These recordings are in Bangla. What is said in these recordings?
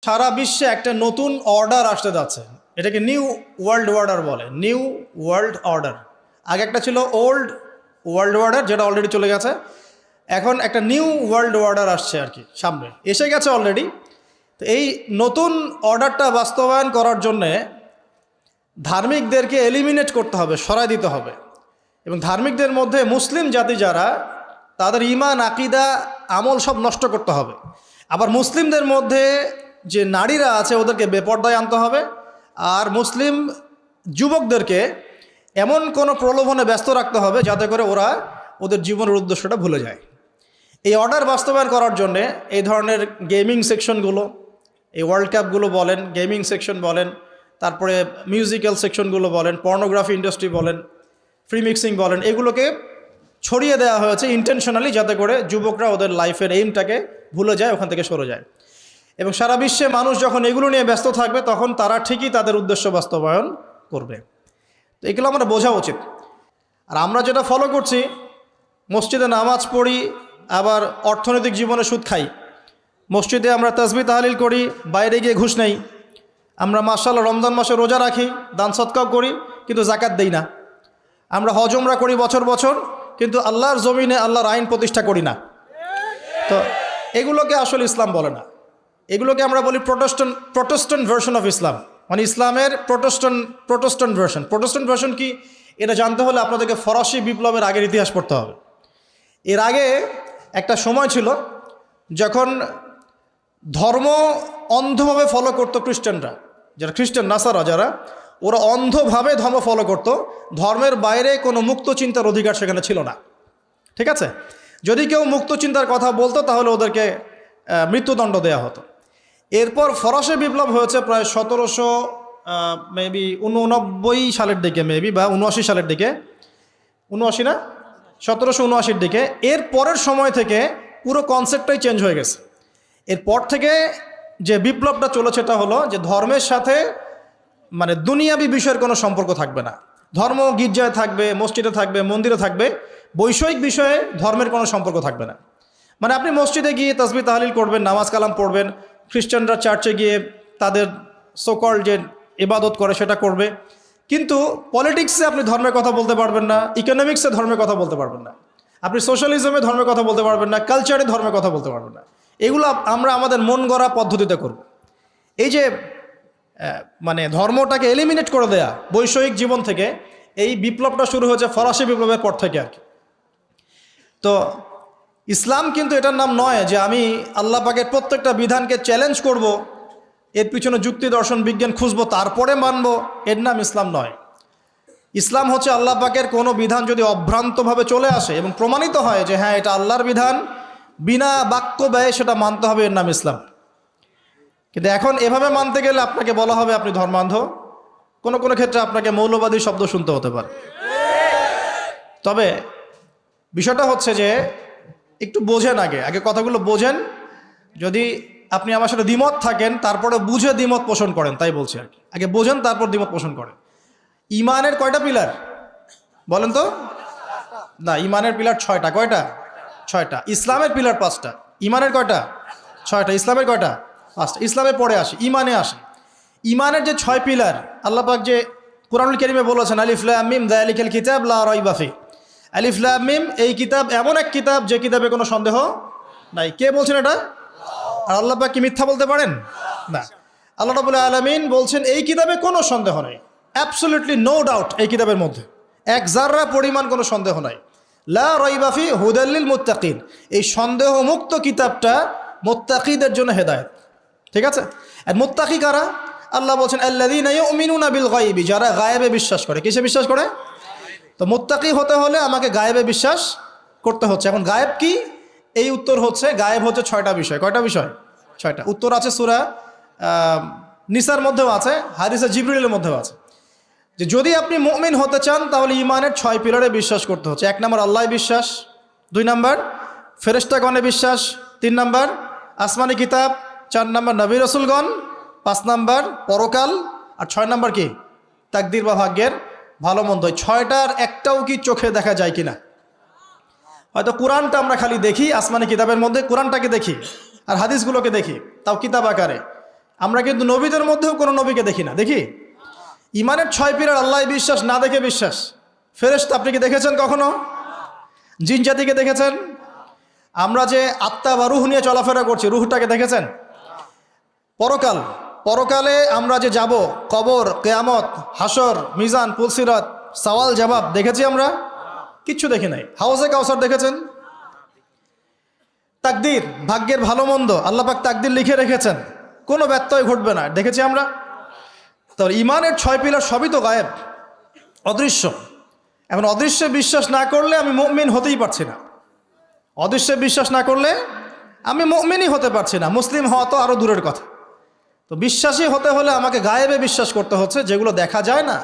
সারা বিশ্বে একটা নতুন অর্ডার আসতে যাচ্ছে, এটাকে নিউ ওয়ার্ল্ড অর্ডার বলে। New world order. আগে একটা ছিল ওল্ড ওয়ার্ল্ড অর্ডার, যেটা অলরেডি চলে গেছে। এখন একটা নিউ ওয়ার্ল্ড অর্ডার আসছে আর কি, সামনে এসে গেছে অলরেডি। তো এই নতুন অর্ডারটা বাস্তবায়ন করার জন্যে ধার্মিকদেরকে এলিমিনেট করতে হবে, সরাই দিতে হবে। এবং ধার্মিকদের মধ্যে মুসলিম জাতি যারা, তাদের ঈমান, আকীদা, আমল সব নষ্ট করতে হবে। আবার মুসলিমদের মধ্যে যে নারীরা আছে ওদেরকে বেপর্দায় আনতে হবে। আর মুসলিম যুবকদেরকে এমন কোনো প্রলোভনে ব্যস্ত রাখতে হবে যাতে করে ওরা ওদের জীবনের উদ্দেশ্যটা ভুলে যায়। এই অর্ডার বাস্তবায়ন করার জন্যে এই ধরনের গেমিং সেকশনগুলো, এই ওয়ার্ল্ড কাপগুলো বলেন, গেমিং সেকশন বলেন, তারপরে মিউজিক্যাল সেকশনগুলো বলেন, পর্নোগ্রাফি ইন্ডাস্ট্রি বলেন, ফ্রি মিক্সিং বলেন, এগুলোকে ছড়িয়ে দেওয়া হয়েছে ইন্টেনশনালি, যাতে করে যুবকরা ওদের লাইফের এইমটাকে ভুলে যায়, ওখান থেকে সরে যায়। এবং সারা বিশ্বে মানুষ যখন এগুলো নিয়ে ব্যস্ত থাকবে তখন তারা ঠিকই তাদের উদ্দেশ্য বাস্তবায়ন করবে। তো এগুলো আমরা বোঝা উচিত। আর আমরা যেটা ফলো করছি, মসজিদে নামাজ পড়ি, আবার অর্থনৈতিক জীবনে সুদ খাই। মসজিদে আমরা তাসবিহ তাহলিল করি, বাইরে গিয়ে ঘুষ নেই। আমরা মাশাআল্লাহ রমজান মাসে রোজা রাখি, দান সদকাও করি, কিন্তু জাকাত দেই না। আমরা হজ উমরা করি বছর বছর, কিন্তু আল্লাহর জমিনে আল্লাহর আইন প্রতিষ্ঠা করি না। তো এগুলোকে আসলে ইসলাম বলে না, এগুলোকে আমরা বলি প্রোটেস্ট্যান্ট ভার্সন অফ ইসলাম, মানে ইসলামের প্রোটেস্ট্যান্ট ভার্সন। প্রোটেস্ট্যান্ট ভার্সন কি, এটা জানতে হলে আপনাদেরকে ফরাসি বিপ্লবের আগের ইতিহাস পড়তে হবে। এর আগে একটা সময় ছিল যখন ধর্ম অন্ধভাবে ফলো করতো খ্রিস্টানরা, যারা খ্রিস্টান নাসারা যারা, ওরা অন্ধভাবে ধর্ম ফলো করতো। ধর্মের বাইরে কোনো মুক্ত চিন্তার অধিকার সেখানে ছিল না। ঠিক আছে, যদি কেউ মুক্ত চিন্তার কথা বলতো তাহলে ওদেরকে মৃত্যুদণ্ড দেওয়া হতো। এরপর ফরাসি বিপ্লব হয়েছে প্রায় 1700 মেবি 89 সালের দিকে, মেবি বা 79 সালের দিকে, 79 না 1779-র দিকে। এর পরের সময় থেকে পুরো কনসেপ্টটাই চেঞ্জ হয়ে গেছে। এরপর থেকে যে বিপ্লবটা চলেছে সেটা হলো যে ধর্মের সাথে মানে দুনিয়াবি বিষয়ের কোনো সম্পর্ক থাকবে না। ধর্ম গির্জায় থাকবে, মসজিদে থাকবে, মন্দিরে থাকবে, বৈষয়িক বিষয়ে ধর্মের কোনো সম্পর্ক থাকবে না। মানে আপনি মসজিদে গিয়ে তাসবিহ তাহলিল করবেন, নামাজ কালাম পড়বেন, খ্রিস্টানরা চার্চে গিয়ে তাদের সোকল যে ইবাদত করে সেটা করবে, কিন্তু পলিটিক্সে আপনি ধর্মের কথা বলতে পারবেন না, ইকোনমিক্সে ধর্মের কথা বলতে পারবেন না, আপনি সোশ্যালিজমে ধর্মের কথা বলতে পারবেন না, কালচারে ধর্মের কথা বলতে পারবেন না। এগুলো আমরা আমাদের মন গড়া পদ্ধতিতে করব। এই যে মানে ধর্মটাকে এলিমিনেট করে দেয়া বৈষয়িক জীবন থেকে, এই বিপ্লবটা শুরু হয়েছে ফরাসি বিপ্লবের পর থেকে আর কি। তো ইসলাম কিন্তু এটার নাম নয় যে আমি আল্লাহ পাকের প্রত্যেকটা বিধানকে চ্যালেঞ্জ করব, এর পিছনে যুক্তি দর্শন বিজ্ঞান খুঁজবো তারপরে মানব, এর নাম ইসলাম নয়। ইসলাম হচ্ছে আল্লাহ পাকের কোনো বিধান যদি অভ্রান্তভাবে চলে আসে এবং প্রমাণিত হয় যে হ্যাঁ এটা আল্লাহর বিধান, বিনা বাক্য ব্যয়ে সেটা মানতে হবে, এর নাম ইসলাম। কিন্তু এখন এভাবে মানতে গেলে আপনাকে বলা হবে আপনি ধর্মান্ধ, কোনো কোনো ক্ষেত্রে আপনাকে মৌলবাদী শব্দ শুনতে হতে পারে। তবে বিষয়টা হচ্ছে যে একটু বোঝেন, আগে কথাগুলো বোঝেন। যদি আপনি আমার সাথে দ্বিমত থাকেন তারপরে বুঝে দ্বিমত পোষণ করেন, তাই বলছি আর কি। আগে বোঝেন তারপর দ্বিমত পোষণ করেন। ইমানের কয়টা পিলার বলেন তো? না, ইমানের পিলার 6টা। কয়টা? 6টা। ইসলামের পিলার 5টা। ইমানের কয়টা? 6টা। ইসলামের কয়টা? 5টা। ইসলামে পড়ে আসে, ইমানে আসে। ইমানের যে 6 পিলার আল্লাহ পাক যে কুরআনুল কারীমে বলেছেন, আলিফ লাম মিম যালিকাল কিতাব লা রাইবা ফি। আলিফ লাম মিম, এই কিতাব এমন এক কিতাব যে কিতাবে কোনো সন্দেহ নাই। কে বলছেন এটা? আর আল্লাহ পাক কি মিথ্যা বলতে পারেন? না। আল্লাহ রাব্বুল আলামিন বলছেন এই কিতাবে কোনো সন্দেহ নাই, অ্যাবসলিউটলি নো ডাউট, এই কিতাবের মধ্যে এক জাররা পরিমাণ কোনো সন্দেহ নাই। লা রাইবা ফি হুদাল লিল মুত্তাকিন, এই সন্দেহ মুক্ত কিতাবটা মুত্তাকিদের জন্য হেদায়েত। ঠিক আছে? আর মুত্তাকি কারা? আল্লাহ বলছেন আল্লাযীনা ইউমিনুনা বিল গায়বি, যারা গায়েবে বিশ্বাস করে। কিসে বিশ্বাস করে? তো মুত্তাকি হতে হলে আমাকে গায়েবে বিশ্বাস করতে হচ্ছে। এখন গায়েব কি? এই উত্তর হচ্ছে গায়েব হচ্ছে 6টা বিষয়। কয়টা বিষয়? 6টা। উত্তর আছে সূরা নিসার মধ্যেও আছে, হাদিসে জিবরিলের মধ্যেও আছে, যে যদি আপনি মুমিন হতে চান তাহলে ইমানের 6 পিলারে বিশ্বাস করতে হচ্ছে। 1 নম্বর আল্লাহ বিশ্বাস, 2 নম্বর ফেরেশতাগণে বিশ্বাস, 3 নম্বর আসমানি কিতাব, 4 নম্বর নবী রাসূলগণ, 5 নম্বর পরকাল, আর 6 নম্বর কি? তাকদীর বা ভাগ্যের ভালো মন্দ। 6টার একটাও কি চোখে দেখা যায় কিনা? হয়তো কোরআনটা আমরা খালি দেখি, আসমানি কিতাবের মধ্যে কোরআনটাকে দেখি আর হাদিসগুলোকে দেখি, তাও কিতাব আকারে, আমরা কিন্তু নবীদের মধ্যেও কোনো নবীকে দেখি না, দেখি? ইমানের 6 পিলার আল্লাহ বিশ্বাস, না দেখে বিশ্বাস। ফেরেশতা আপনি কি দেখেছেন কখনো? জিন জাতিকে দেখেছেন? আমরা যে আত্মা বা রুহ নিয়ে চলাফেরা করছি, রুহটাকে দেখেছেন? পরকালে আমরা যে যাব, কবর, কিয়ামত, হাসর, মিজান, পুলসিরাত, সওয়াল জবাব দেখেছি আমরা? কিচ্ছু দেখি নাই। হাউজে কাউসার দেখেছেন? তাকদীর, ভাগ্যের ভালো মন্দ আল্লাহ পাক তাকদীর লিখে রেখেছেন, কোনো ব্যত্যয় ঘটবে না, দেখেছি আমরা? তো ইমানের 6 পিলার সবই তো গায়েব, অদৃশ্য। এখন অদৃশ্যে বিশ্বাস না করলে আমি মুমিন হতেই পারছি না। অদৃশ্যে বিশ্বাস না করলে আমি মুমিনই হতে পারছি না। মুসলিম হওয়া তো আরও দূরের কথা। তো বিশ্বাসী হতে হলে আমাকে গায়েবে বিশ্বাস করতে হচ্ছে, যেগুলো দেখা যায় না।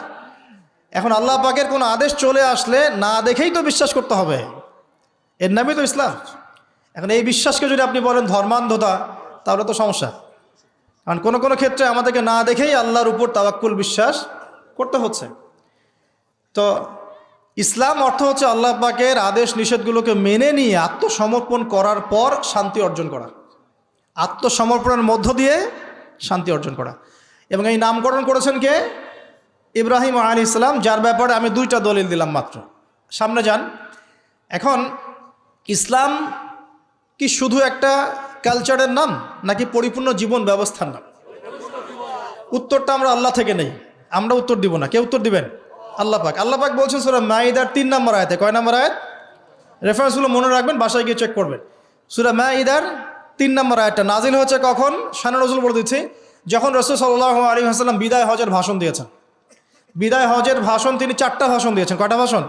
এখন আল্লাহ পাকের কোনো আদেশ চলে আসলে না দেখেই তো বিশ্বাস করতে হবে, এর নামই তো ইসলাম। এখন এই বিশ্বাসকে যদি আপনি বলেন ধর্মান্ধতা, তাহলে তো সমস্যা। কারণ কোনো ক্ষেত্রে আমাদেরকে না দেখেই আল্লাহর উপর তাওয়াক্কুল, বিশ্বাস করতে হচ্ছে। তো ইসলাম অর্থ হচ্ছে আল্লাহ পাকের আদেশ নিষেধগুলোকে মেনে নিয়ে আত্মসমর্পণ করার পর শান্তি অর্জন করা, আত্মসমর্পণের মধ্য দিয়ে শান্তি অর্জন করা। এবং এই নামকরণ করেছেন কে? ইব্রাহিম আলাইহিস সালাম, যার ব্যাপারে আমি 2টা দলিল দিলাম মাত্র। সামনে যান। এখন ইসলাম কি শুধু একটা কালচারের নাম, নাকি পরিপূর্ণ জীবন ব্যবস্থার নাম? উত্তরটা আমরা আল্লাহ থেকে নেই, আমরা উত্তর দিব না। কে উত্তর দিবেন? আল্লাহ পাক। আল্লাহ পাক বলছেন সূরা মাইদার 3 নম্বর আয়াতে। কয় নম্বর আয়াত? রেফারেন্সগুলো মনে রাখবেন, বাসায় গিয়ে চেক করবেন। সূরা মাইদার 3 নম্বর আয়াতটা নাজিল হয়েছে কখন? শানে নজুল বলে দিচ্ছি, যখন রাসূল সাল্লাল্লাহু আলাইহি ওয়াসাল্লাম বিদায় হজের ভাষণ দিয়েছেন। বিদায় হজের ভাষণ তিনি 4টা ভাষণ দিয়েছেন। কয়টা ভাষণ?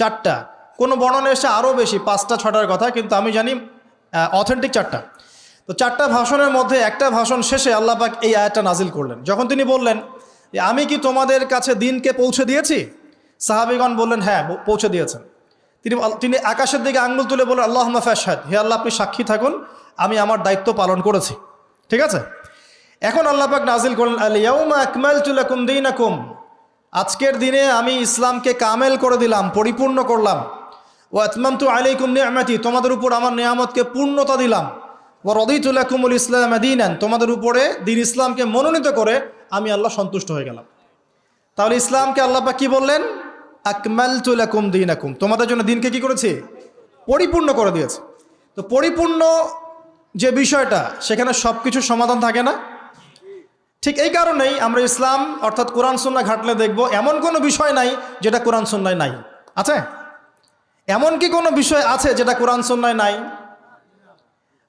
4টা। কোনো বর্ণনা এসে আরও বেশি, 5টা 6টার কথা, কিন্তু আমি জানি অথেন্টিক 4টা। তো 4টা ভাষণের মধ্যে একটা ভাষণ শেষে আল্লাহ পাক এই আয়াতটা নাজিল করলেন। যখন তিনি বললেন যে আমি কি তোমাদের কাছে দিনকে পৌঁছে দিয়েছি? সাহাবীগণ বললেন হ্যাঁ, পৌঁছে দিয়েছেন। তিনি আকাশের দিকে আঙ্গুল তুলে বললেন আল্লাহুম্মা ফাশহাদ, হে আল্লাহ আপনি সাক্ষী থাকুন, আমি আমার দায়িত্ব পালন করেছি। ঠিক আছে? এখন আল্লাহ পাক নাজিল করলেন আল ইয়াউমা আকমালতু লাকুম দীনাকুম, আজকের দিনে আমি ইসলামকে কামেল করে দিলাম, পরিপূর্ণ করলাম। ওয়া আতমামতু আলাইকুম নি'মাতি, তোমাদের উপর আমার নিয়ামতকে পূর্ণতা দিলাম। ওয়া রাদিতু লাকুমুল ইসলাম দীনান, তোমাদের উপরে দিন ইসলামকে মনোনীত করে আমি আল্লাহ সন্তুষ্ট হয়ে গেলাম। তাহলে ইসলামকে আল্লাহ পাক কি বললেন? আকমালতু লাকুম দীনাকুম, তোমাদের জন্য দিনকে কি করেছি? পরিপূর্ণ করে দিয়েছে। তো পরিপূর্ণ যে বিষয়টা, সেখানে সব কিছুর সমাধান থাকে না। ঠিক এই কারণেই আমরা ইসলাম অর্থাৎ কোরআন সুন্নাহ ঘাটলে দেখব এমন কোনো বিষয় নাই যেটা কোরআন সুন্নায় নাই। আছে? এমন কি কোনো বিষয় আছে যেটা কোরআন সুন্নায় নাই?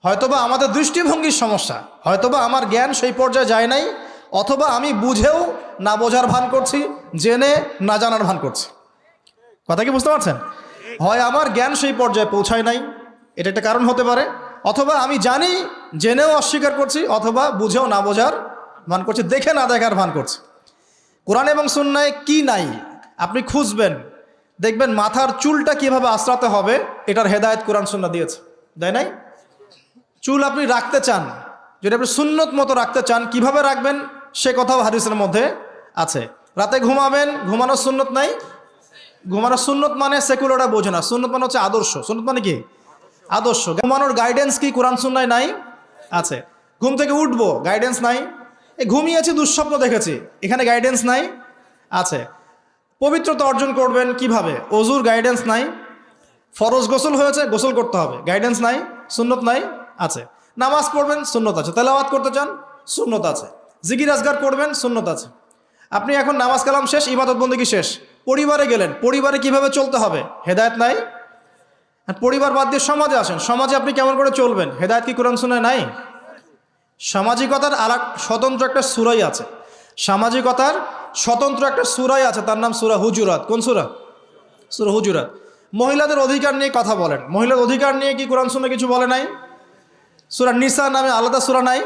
হয়তোবা আমাদের দৃষ্টিভঙ্গির সমস্যা, হয়তোবা আমার জ্ঞান সেই পর্যায়ে যায় নাই, অথবা আমি বুঝেও না বোঝার ভান করছি, জেনে না জানার ভান করছি। কথা কি বুঝতে পারছেন? হয় আমার জ্ঞান সেই পর্যায়ে পৌঁছায় নাই, এটা একটা কারণ হতে পারে, অথবা আমি জানি জেনেও অস্বীকার করছি, অথবা বুঝেও না বোঝার ভান করছি, দেখে না দেখার ভান করছি। কোরআন এবং সুন্নায় কি নাই আপনি খুঁজবেন, দেখবেন মাথার চুলটা কিভাবে আঁচড়াতে হবে এটার হেদায়েত কোরআন সুন্নাহ দিয়েছে, দেয় নাই? চুল আপনি রাখতে চান, যদি আপনি সুন্নত মতো রাখতে চান, কিভাবে রাখবেন সে কথাও হাদিসের মধ্যে আছে। রাতে ঘুমাবেন, ঘুমানোর সুন্নত নাই? ঘুমানোর সুন্নত মানে সেকুলাররা বোঝে না, সুন্নত মানে হচ্ছে আদর্শ। সুন্নত মানে কি? আদর্শ। ঘুমানোর গাইডেন্স কি কোরআন সুন্নায় নাই? আছে। ঘুম থেকে উঠবো, গাইডেন্স নাই? ঘুমিয়েছি, দুঃস্বপ্ন দেখেছি, এখানে গাইডেন্স নাই? আছে। পবিত্রতা অর্জন করবেন কিভাবে, অজুর গাইডেন্স নাই? ফরজ গোসল হয়েছে, গোসল করতে হবে, গাইডেন্স নাই? সুন্নত নাই? আছে। নামাজ পড়বেন, সুন্নত আছে। তেলাওয়াত করতে চান, সুন্নত আছে। জিকির আজগার করবেন, সুন্নত আছে। আপনি এখন নামাজ কালাম শেষ, ইবাদত বন্দেগী শেষ, পরিবারে গেলেন, পরিবারে কিভাবে চলতে হবে, হেদায়েত নাই? পরিবার বাদ দিয়ে সমাজে আসেন, সমাজে আপনি কেমন করে চলবেন, হেদায়েত কি কোরআন সুন্নায় নাই? সামাজিকতার স্বতন্ত্র একটা সূরাই আছে, সামাজিকতার স্বতন্ত্র একটা সূরাই আছে, তার নাম সূরা হুজুরাত। কোন সূরা? সূরা হুজুরাত। মহিলাদের অধিকার নিয়ে কথা বলেন, মহিলার অধিকার নিয়ে কি কোরআন সুন্নাহ কিছু বলে নাই? সূরা নিসা নামে আলাদা সূরা নাই?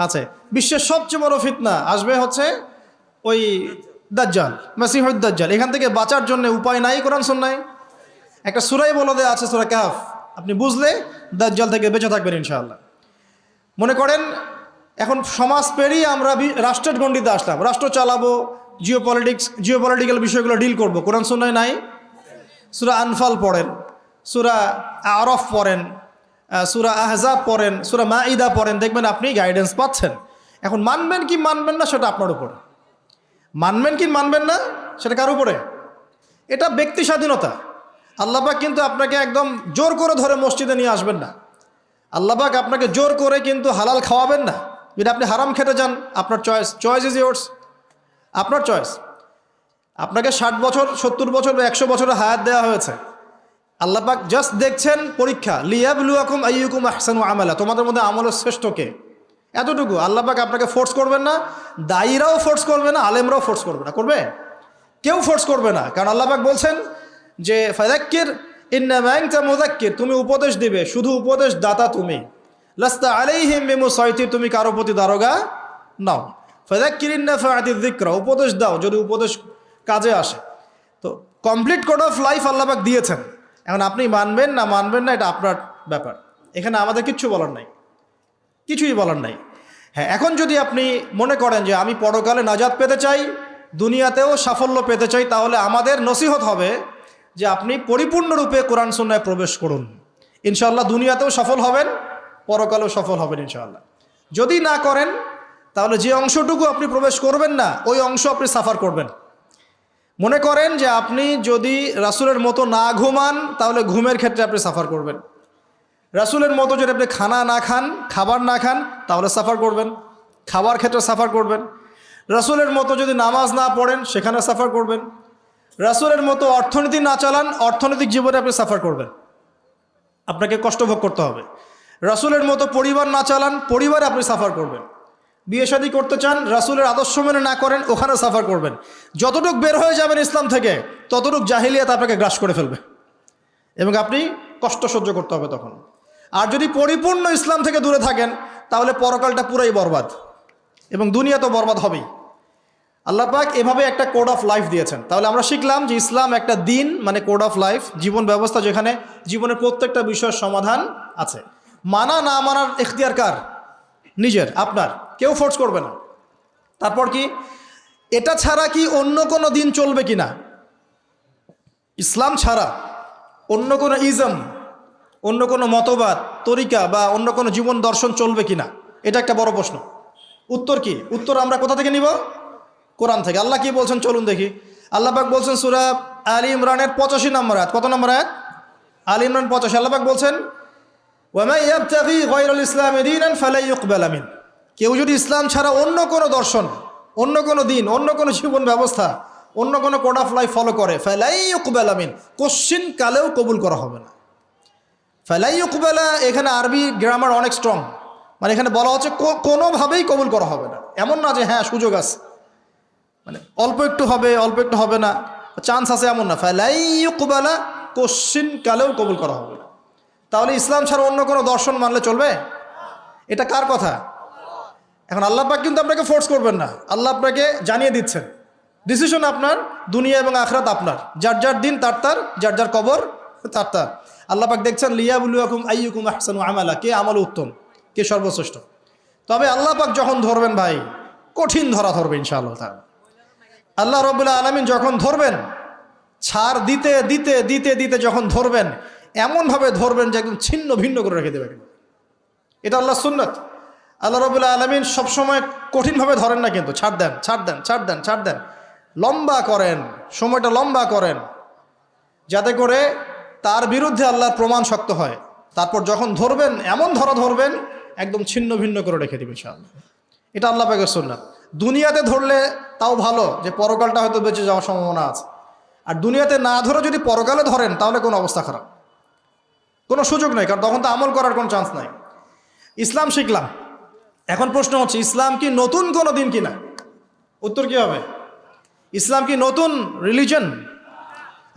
আছে। বিশ্বের সবচেয়ে বড় ফিতনা আসবে হচ্ছে ওই দাজ্জাল, মাসিহুদ দাজ্জাল, এখান থেকে বাঁচার জন্য উপায় নাই কোরআন সুন্নায়? একটা সূরাই বলে দেয়া আছে, সূরা কাহফ, আপনি বুঝলে দাজ্জাল থেকে বেঁচে থাকবেন ইনশাআল্লাহ। মনে করেন এখন সমাজ পেরিয়ে আমরা রাষ্ট্রের গণ্ডিতে আসলাম, রাষ্ট্র চালাবো, জিওপলিটিক্যাল বিষয়গুলো ডিল করব, কোরআন সুন্নায় নাই? সূরা আনফাল পড়েন, সূরা আরফ পড়েন, সূরা আহজাব পড়েন, সূরা মাঈদা পড়েন, দেখবেন আপনি গাইডেন্স পাচ্ছেন। এখন মানবেন কি মানবেন না সেটা আপনার উপরে, মানবেন কি মানবেন না সেটা কার উপরে? এটা ব্যক্তি স্বাধীনতা। আল্লাহ পাক কিন্তু আপনাকে একদম জোর করে ধরে মসজিদে নিয়ে আসবেন না। আল্লাহ পাক আপনাকে জোর করে কিন্তু হালাল খাওয়াবেন না। যদি আপনি হারাম খেতে যান, আপনার চয়েস ইজ ইয়োর্স, আপনার চয়েস। আপনাকে 60 বছর 70 বছর বা 100 বছরের হায়াত দেওয়া হয়েছে। আল্লাহ পাক জাস্ট দেখছেন পরীক্ষা, লিয়াবলুয়াকুম আইয়ুকুম আহসানু আমালা, তোমাদের মধ্যে আমলের শ্রেষ্ঠ কে, এতটুকু। আল্লাহ পাক আপনাকে ফোর্স করবেন না, দায়ীরাও ফোর্স করবে না, আলেমরাও ফোর্স করবে না। করবে? কেউ ফোর্স করবে না। কারণ আল্লাহ পাক বলছেন যে ফাযাক্কির ইন্নামা আনতা মুযাক্কির, তুমি উপদেশ দিবে, শুধু উপদেশ দাতা তুমি। লাস্তা আলাইহিম বিমুসাইতির, তুমি কারো প্রতি দারোগা নাও। ফাযাক্কির ইন নাফাআতিয যিকরা, উপদেশ দাও যদি উপদেশ কাজে আসে। তো কমপ্লিট কোড অফ লাইফ আল্লাহ পাক দিয়েছেন। এখন আপনি মানবেন না মানবেন না এটা আপনার ব্যাপার, এখানে আমাদের কিচ্ছু বলার নাই, কিছুই বলার নাই। হ্যাঁ, এখন যদি আপনি মনে করেন যে আমি পরকালে নাজাত পেতে চাই, দুনিয়াতেও সাফল্য পেতে চাই, তাহলে আমাদের নসিহত হবে যে আপনি পরিপূর্ণরূপে কোরআন সুন্নাহয় প্রবেশ করুন। ইনশাআল্লাহ দুনিয়াতেও সফল হবেন, পরকালেও সফল হবেন ইনশাআল্লাহ। যদি না করেন তাহলে যে অংশটুকু আপনি প্রবেশ করবেন না ওই অংশ আপনি সাফার করবেন। মনে করেন যে আপনি যদি রাসূলের মতো না ঘুমান তাহলে ঘুমের ক্ষেত্রে আপনি সাফার করবেন। রাসূলের মতো যদি আপনি খানা না খান, খাবার না খান, তাহলে সাফার করবেন, খাবার ক্ষেত্রে সাফার করবেন। রাসূলের মতো যদি নামাজ না পড়েন সেখানে সাফার করবেন। রাসূলের মতো অর্থনীতি না চালান, অর্থনৈতিক জীবনে আপনি সাফার করবেন, আপনাকে কষ্ট ভোগ করতে হবে। রাসূলের মতো পরিবার না চালান, পরিবারে আপনি সাফার করবেন। বিয়ে শাদী করতে চান, রাসূলের আদর্শ মেনে না করেন, ওখানে সাফার করবেন। যতটুক বের হয়ে যাবেন ইসলাম থেকে ততটুক জাহিলিয়াত আপনাকে গ্রাস করে ফেলবে এবং আপনি কষ্ট সহ্য করতে হবে তখন। আর যদি পরিপূর্ণ ইসলাম থেকে দূরে থাকেন তাহলে পরকালটা পুরাই বরবাদ এবং দুনিয়া তো বরবাদ হবেই। আল্লাহ পাক এভাবে একটা কোড অফ লাইফ দিয়েছেন। তাহলে আমরা শিখলাম যে ইসলাম একটা দিন, মানে কোড অফ লাইফ, জীবন ব্যবস্থা, যেখানে জীবনের প্রত্যেকটা বিষয়ের সমাধান আছে। মানা না মানার এখতিয়ার কার? নিজের, আপনার, কেউ ফোর্স করবে না। তারপর কি এটা ছাড়া কি অন্য কোনো দিন চলবে কি না? ইসলাম ছাড়া অন্য কোনো ইজম, অন্য কোনো মতবাদ, তরিকা বা অন্য কোনো জীবন দর্শন চলবে কি না? এটা একটা বড় প্রশ্ন। উত্তর কি? উত্তর আমরা কোথা থেকে নিব? কোরআন থেকে। আল্লাহ কি বলছেন চলুন দেখি। আল্লাহ পাক বলছেন সূরা আলী ইমরানের 85 নম্বর আয়াত। কত নম্বর আয়াত? আলী ইমরান 85। আল্লাহ পাক বলছেন ওয়া মান ইয়াবতাগি গায়রাল ইসলামি দীনান ফালা ইউকবালা মিন, কেউ যদি ইসলাম ছাড়া অন্য কোনো দর্শন, অন্য কোনো দিন, অন্য কোনো জীবন ব্যবস্থা, অন্য কোনো কোড অফ লাইফ ফলো করে, ফালা ইউকবালা মিন, কোশ্চিন কালেও কবুল করা হবে না। ফালা ইউকবালা, এখানে আরবি গ্রামার অনেক স্ট্রং, মানে এখানে বলা হচ্ছে কোনোভাবেই কবুল করা হবে না। এমন না যে হ্যাঁ সুযোগ আছে, মানে অল্প একটু হবে অল্প একটু হবে না, চান্স আছে, এমন না। ফালা ইউকবালা, কোশ্চিন কালেও কবুল করা হবে না। তাহলে ইসলাম ছাড়া অন্য কোনো দর্শন মানলে চলবে? এটা কার কথা? এখন আল্লাহ পাক কিন্তু আপনাকে ফোর্স করবেন না, আল্লাহ আপনাকে জানিয়ে দিচ্ছেন ডিসিশন আপনার, দুনিয়া এবং আখিরাত আপনার, যার যার দিন তার তার, যার যার কবর তার তার। আল্লাহ পাক দেখছেন লিয়াবলুয়াকুম আইয়ুকুম আহসানু আমালা, কে আমল উত্তম, কে সর্বশ্রেষ্ঠ। তবে আল্লাহ পাক যখন ধরবেন ভাই, কঠিন ধরা ধরবে ইনশাআল্লাহ তাআলা। আল্লাহ রাব্বুল আলামিন যখন ধরবেন, ছাড় দিতে দিতে দিতে দিতে যখন ধরবেন, এমনভাবে ধরবেন যে একদম ছিন্ন ভিন্ন করে রেখে দেবেন। এটা আল্লাহর সুন্নাত। আল্লাহ রাব্বুল আলামিন সবসময় কঠিনভাবে ধরেন না, কিন্তু ছাড় দেন ছাড় দেন ছাড় দেন ছাড় দেন, লম্বা করেন, সময়টা লম্বা করেন, যাতে করে তার বিরুদ্ধে আল্লাহর প্রমাণ শক্ত হয়। তারপর যখন ধরবেন, এমন ধরা ধরবেন একদম ছিন্ন ভিন্ন করে রেখে দেবেন ইনশাআল্লাহ। এটা আল্লাহ পাকের সুন্নাত। দুনিয়াতে ধরলে তাও ভালো, যে পরকালটা হয়তো বেঁচে যাওয়ার সম্ভাবনা আছে। আর দুনিয়াতে না ধরে যদি পরকালে ধরেন তাহলে কোনো অবস্থা খারাপ, কোনো সুযোগ নেই, কারণ তখন তো আমল করার কোনো চান্স নাই। ইসলাম শিখলাম, এখন প্রশ্ন হচ্ছে ইসলাম কি নতুন কোনো দিন কিনা? উত্তর কি হবে? ইসলাম কি নতুন রিলিজন?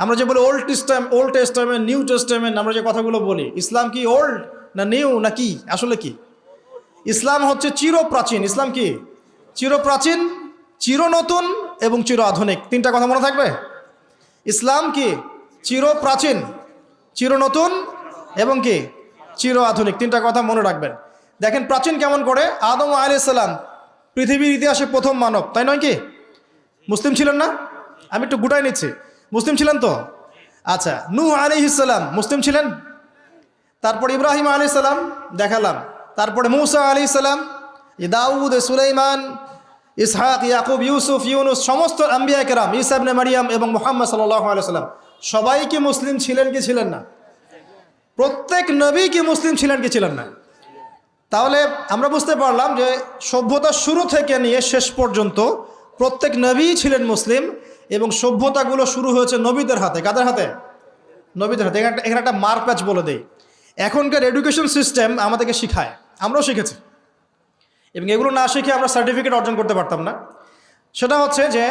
আমরা যে বলি ওল্ড টেস্টামেন্ট, নিউ টেস্টামেন্ট, আমরা যে কথাগুলো বলি, ইসলাম কি ওল্ড না নিউ না কি? আসলে কি? ইসলাম হচ্ছে চিরপ্রাচীন। ইসলাম কি? চিরপ্রাচীন, চির নতুন এবং চির আধুনিক। তিনটা কথা মনে থাকবে। ইসলাম কি? চিরপ্রাচীন, চির নতুন এবং কি? চির আধুনিক। তিনটা কথা মনে রাখবেন। দেখেন প্রাচীন কেমন করে। আদম আলাইহিস সালাম পৃথিবীর ইতিহাসে প্রথম মানব, তাই নয় কি? মুসলিম ছিলেন না? আমি একটু গুটাই নিচ্ছি, মুসলিম ছিলেন তো? আচ্ছা, নূহ আলাইহিস সালাম মুসলিম ছিলেন। তারপর ইব্রাহিম আলাইহিস সালাম দেখালাম, তারপরে মূসা আলাইহিস সালাম, দাউদ, সুলাইমান, ইসহাক, ইয়াকুব, ইউসুফ, ইউনুস, সমস্ত আম্বিয়া কেরাম, ঈসা ইবনে মারিয়াম এবং মুহাম্মদ সাল্লাল্লাহু আলাইহি ওয়াসাল্লাম সবাই কি মুসলিম ছিলেন কি ছিলেন না? প্রত্যেক নবী কি মুসলিম ছিলেন কি ছিলেন না? তাহলে আমরা বুঝতে পারলাম যে সভ্যতার শুরু থেকে নিয়ে শেষ পর্যন্ত প্রত্যেক নবী ছিলেন মুসলিম, এবং সভ্যতাগুলো শুরু হয়েছে নবীদের হাতে। কাদের হাতে? নবীদের হাতে। এখানে একটা মারপ্যাচ বলে দেই। এখনকার এডুকেশন সিস্টেম আমাদেরকে শিখায়, আমরাও শিখেছি, এবং এগুলো না শিখে আমরা সার্টিফিকেট অর্জন করতে পারতাম না। সেটা হচ্ছে যে